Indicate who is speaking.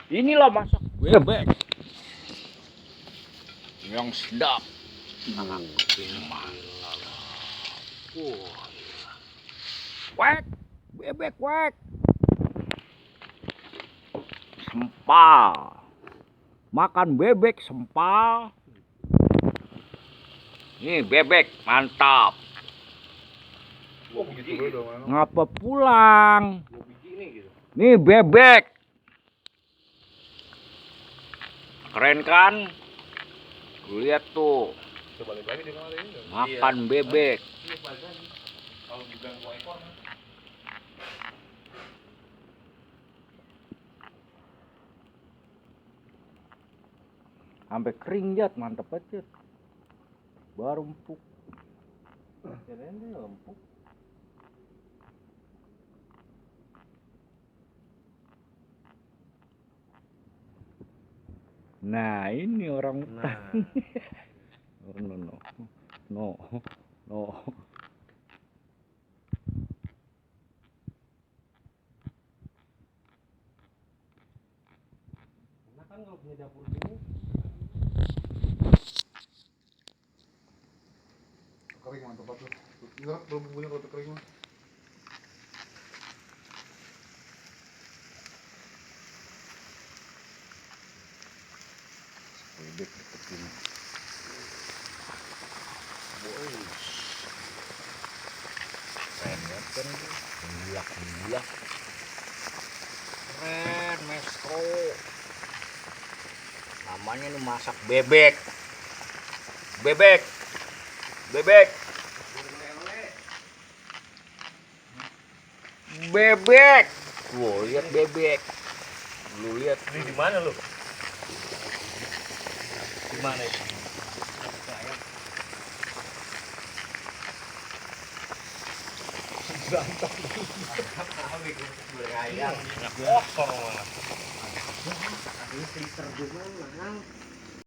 Speaker 1: Inilah masak bebek yang sedap. Wek, bebek wek. Sempal. Makan bebek sempal. Nih bebek mantap. Ngapa pulang? Nih bebek. Keren kan? Lihat tuh. Makan bebek. Sampai kering jat, mantep aja. Baru empuk. Nah ini orang hutan. No.
Speaker 2: Nah kan kalau punya dapur gini
Speaker 3: kering mantap banget. Enggak belum punya kalau kering mah.
Speaker 1: Bebek deketin. Keren banget kan. Gulak. Keren maestro. Namanya nih masak bebek. Bebek. Wow, lihat bebek. Lu lihat
Speaker 2: ini di mana lu? Di mana itu? Berantem. Kotor malah.
Speaker 4: Ini freezer juga mahal.